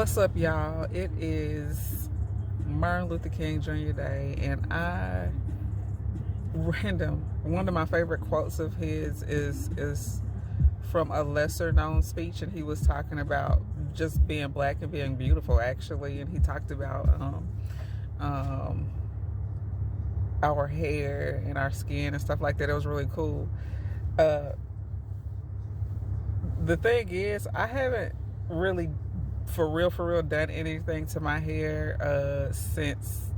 What's up, y'all? It is Martin Luther King Jr. Day, and one of my favorite quotes of his is from a lesser known speech, and he was talking about just being black and being beautiful, actually. And he talked about our hair and our skin and stuff like that. It was really cool. The thing is, I haven't really for real done anything to my hair since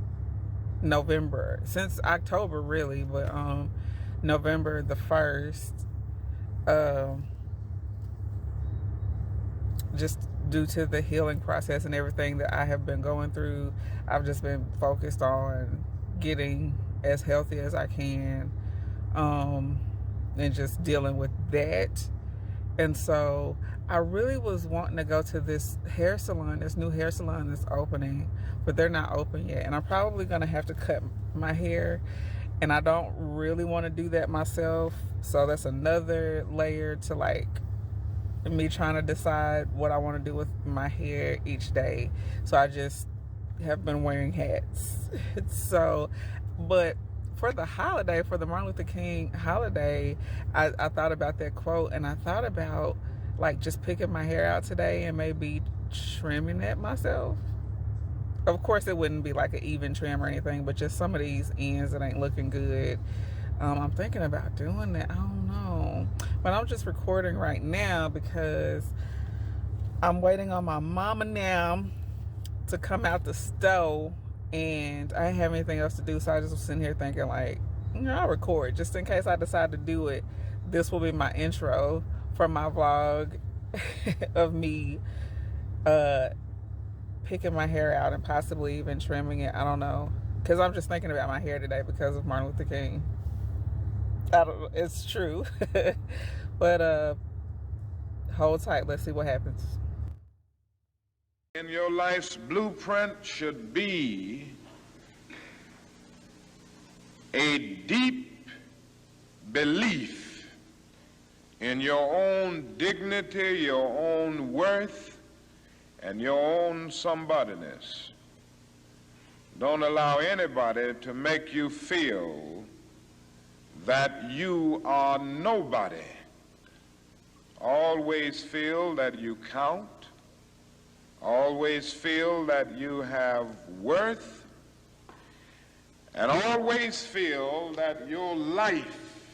October, really, but November the 1st, just due to the healing process and everything that I have been going through. I've just been focused on getting as healthy as I can, and just dealing with that. And so I really was wanting to go to this new hair salon that's opening, but they're not open yet. And I'm probably going to have to cut my hair, and I don't really want to do that myself. So that's another layer to like me trying to decide what I want to do with my hair each day. So I just have been wearing hats. But for the holiday, for the Martin Luther King holiday, I thought about that quote, and I thought about like just picking my hair out today and maybe trimming it myself. Of course, it wouldn't be like an even trim or anything, but just some of these ends that ain't looking good. I'm thinking about doing that. I don't know. But I'm just recording right now because I'm waiting on my mama now to come out the stove. And I didn't have anything else to do, so I just was sitting here thinking, like, I'll record just in case I decide to do it. This will be my intro for my vlog of me picking my hair out and possibly even trimming it. I don't know, because I'm just thinking about my hair today because of Martin Luther King. I don't know, it's true. But hold tight, let's see what happens. In your life's blueprint should be a deep belief in your own dignity, your own worth, and your own somebodyness. Don't allow anybody to make you feel that you are nobody. Always feel that you count. Always feel that you have worth, and always feel that your life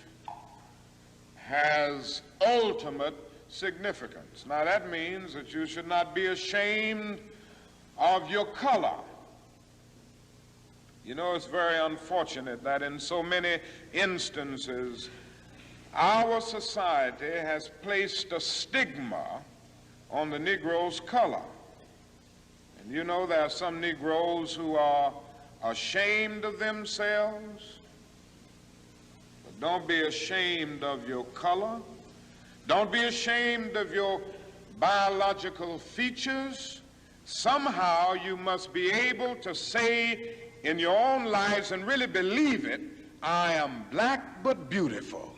has ultimate significance. Now that means that you should not be ashamed of your color. You know, it's very unfortunate that in so many instances our society has placed a stigma on the Negro's color. And you know, there are some Negroes who are ashamed of themselves. But don't be ashamed of your color. Don't be ashamed of your biological features. Somehow you must be able to say in your own lives and really believe it, I am black but beautiful.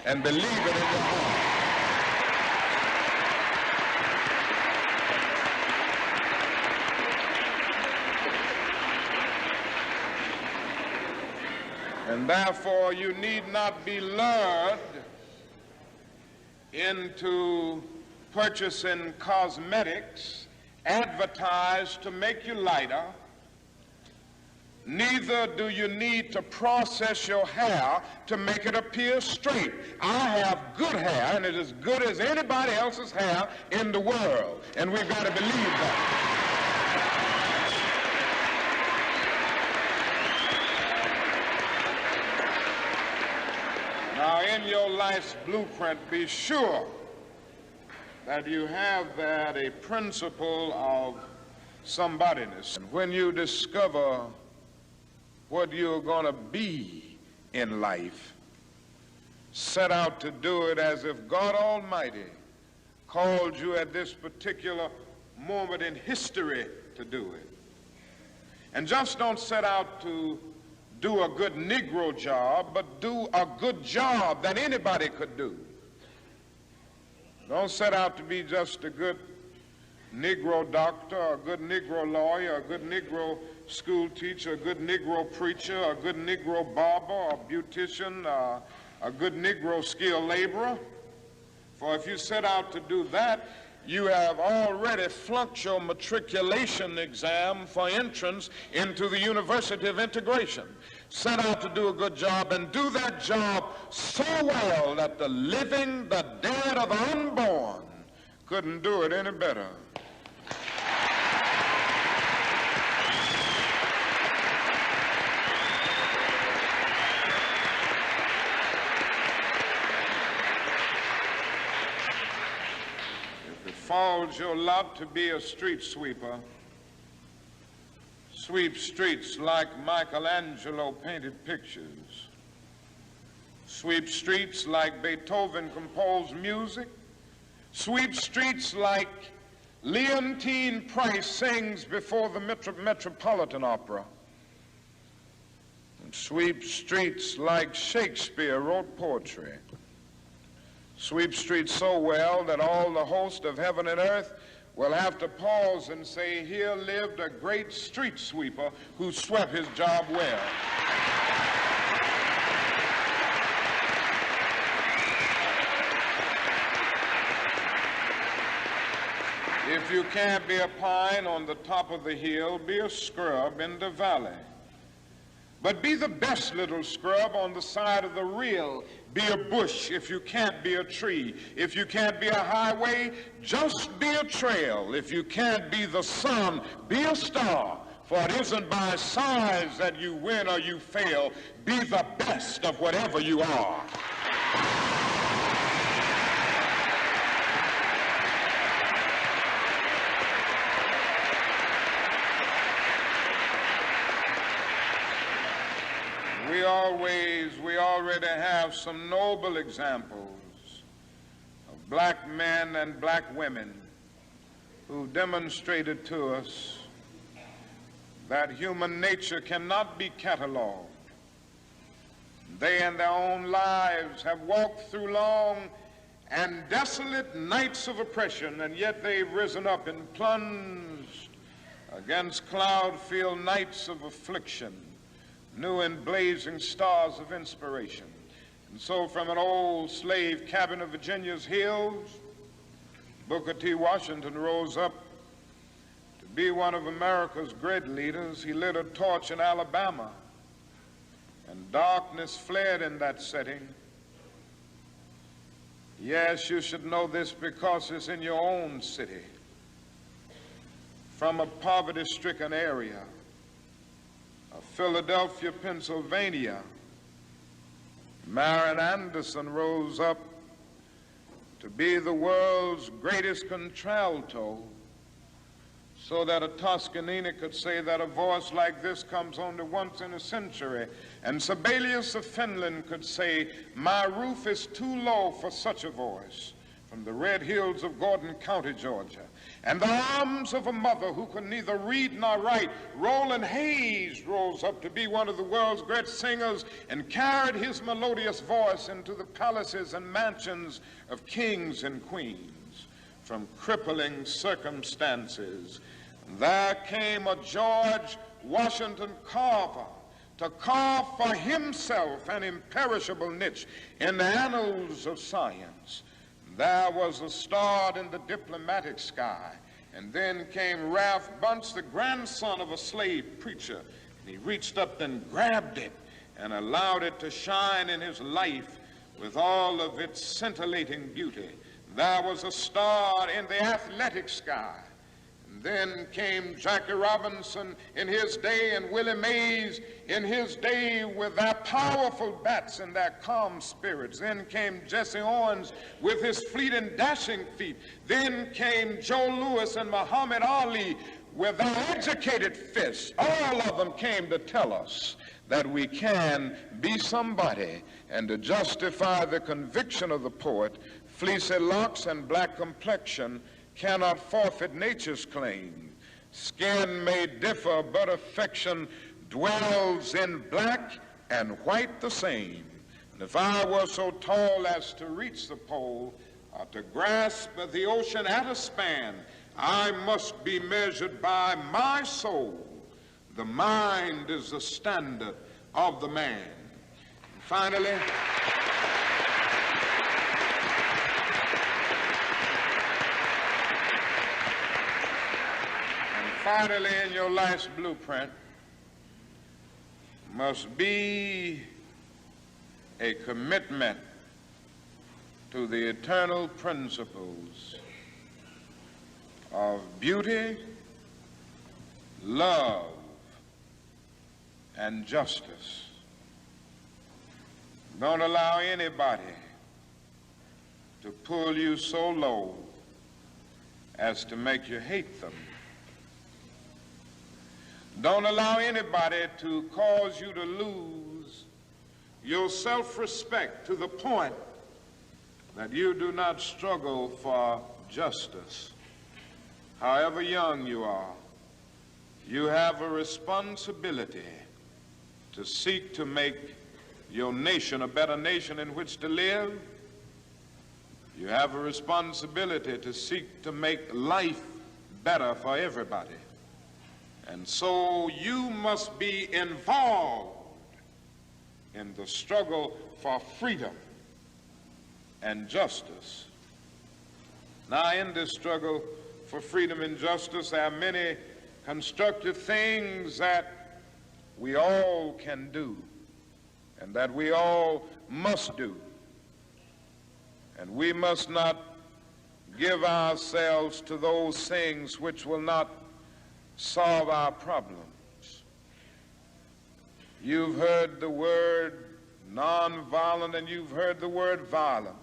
And believe it in your heart. And therefore, you need not be lured into purchasing cosmetics advertised to make you lighter. Neither do you need to process your hair to make it appear straight. I have good hair, and it is as good as anybody else's hair in the world, and we've got to believe that. Now, in your life's blueprint, be sure that you have that a principle of somebodyness. And when you discover what you're going to be in life, set out to do it as if God Almighty called you at this particular moment in history to do it. And just don't set out to do a good Negro job, but do a good job that anybody could do. Don't set out to be just a good Negro doctor, a good Negro lawyer, a good Negro school teacher, a good Negro preacher, a good Negro barber, a beautician, a good Negro skilled laborer. For if you set out to do that, you have already flunked your matriculation exam for entrance into the University of Integration. Set out to do a good job and do that job so well that the living, the dead, or the unborn couldn't do it any better. If it falls your lot to be a street sweeper, sweep streets like Michelangelo painted pictures, sweep streets like Beethoven composed music, sweep streets like Leontine Price sings before the Metropolitan Opera, and sweep streets like Shakespeare wrote poetry. Sweep streets so well that all the host of heaven and earth will have to pause and say, here lived a great street sweeper who swept his job well. If you can't be a pine on the top of the hill, be a scrub in the valley. But be the best little scrub on the side of the rill. Be a bush if you can't be a tree. If you can't be a highway, just be a trail. If you can't be the sun, be a star. For it isn't by size that you win or you fail. Be the best of whatever you are. We already have some noble examples of black men and black women who demonstrated to us that human nature cannot be cataloged. They in their own lives have walked through long and desolate nights of oppression, and yet they've risen up and plunged against cloud-filled nights of affliction, new and blazing stars of inspiration. And so from an old slave cabin of Virginia's hills, Booker T. Washington rose up to be one of America's great leaders. He lit a torch in Alabama, and darkness fled in that setting. Yes, you should know this because it's in your own city. From a poverty-stricken area of Philadelphia, Pennsylvania, Marion Anderson rose up to be the world's greatest contralto, so that a Toscanini could say that a voice like this comes only once in a century. And Sibelius of Finland could say, my roof is too low for such a voice, from the red hills of Gordon County, Georgia. And the arms of a mother who could neither read nor write, Roland Hayes, rose up to be one of the world's great singers and carried his melodious voice into the palaces and mansions of kings and queens. From crippling circumstances, there came a George Washington Carver to carve for himself an imperishable niche in the annals of science. There was a star in the diplomatic sky, and then came Ralph Bunce, the grandson of a slave preacher, and he reached up and grabbed it and allowed it to shine in his life with all of its scintillating beauty. There was a star in the athletic sky. Then came Jackie Robinson in his day and Willie Mays in his day with their powerful bats and their calm spirits. Then came Jesse Owens with his fleet and dashing feet. Then came Joe Louis and Muhammad Ali with their educated fists. All of them came to tell us that we can be somebody, and to justify the conviction of the poet, fleecy locks and black complexion cannot forfeit nature's claim. Skin may differ, but affection dwells in black and white the same. And if I were so tall as to reach the pole, or to grasp the ocean at a span, I must be measured by my soul. The mind is the standard of the man. And finally, in your life's blueprint must be a commitment to the eternal principles of beauty, love, and justice. Don't allow anybody to pull you so low as to make you hate them. Don't allow anybody to cause you to lose your self-respect to the point that you do not struggle for justice. However young you are, you have a responsibility to seek to make your nation a better nation in which to live. You have a responsibility to seek to make life better for everybody. And so you must be involved in the struggle for freedom and justice. Now, in this struggle for freedom and justice, there are many constructive things that we all can do and that we all must do. And we must not give ourselves to those things which will not solve our problems. You've heard the word nonviolent and you've heard the word violent.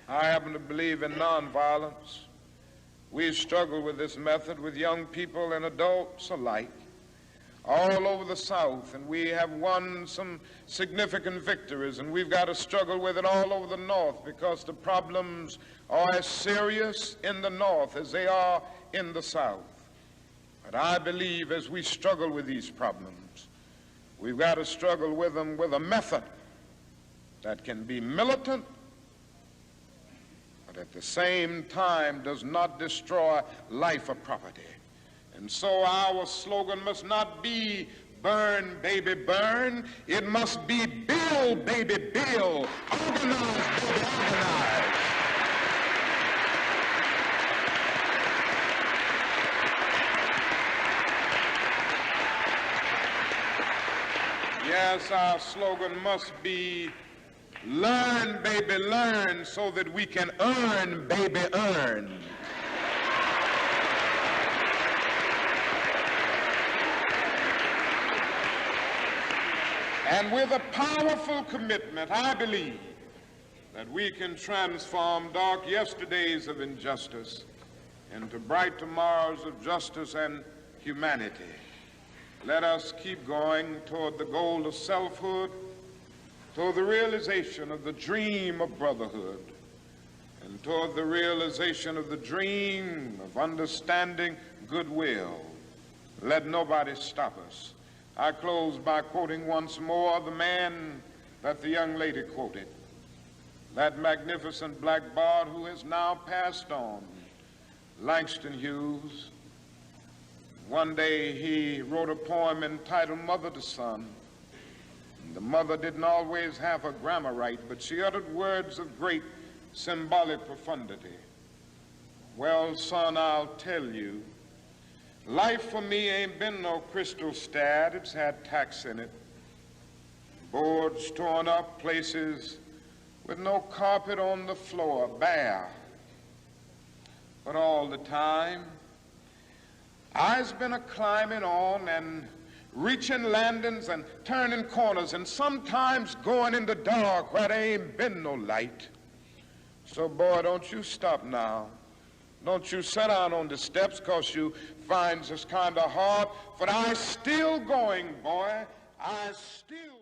I happen to believe in nonviolence. We've struggled with this method with young people and adults alike all over the South, and we have won some significant victories, and we've got to struggle with it all over the North because the problems are as serious in the North as they are in the South. But I believe as we struggle with these problems, we've got to struggle with them with a method that can be militant, but at the same time does not destroy life or property. And so our slogan must not be burn, baby, burn. It must be build, baby, build. Organize, baby, organize. Yes, our slogan must be learn, baby, learn, so that we can earn, baby, earn. And with a powerful commitment, I believe that we can transform dark yesterdays of injustice into bright tomorrows of justice and humanity. Let us keep going toward the goal of selfhood, toward the realization of the dream of brotherhood, and toward the realization of the dream of understanding goodwill. Let nobody stop us. I close by quoting once more the man that the young lady quoted, that magnificent black bard who has now passed on, Langston Hughes. One day he wrote a poem entitled Mother to Son. The mother didn't always have her grammar right, but she uttered words of great symbolic profundity. Well, son, I'll tell you, life for me ain't been no crystal stad. It's had tacks in it, boards torn up, places with no carpet on the floor, bare. But all the time, I's been a-climbing on and reaching landings and turning corners and sometimes going in the dark where there ain't been no light. So, boy, don't you stop now. Don't you sit down on the steps 'cause you find this kind of hard, but I still going, boy. I still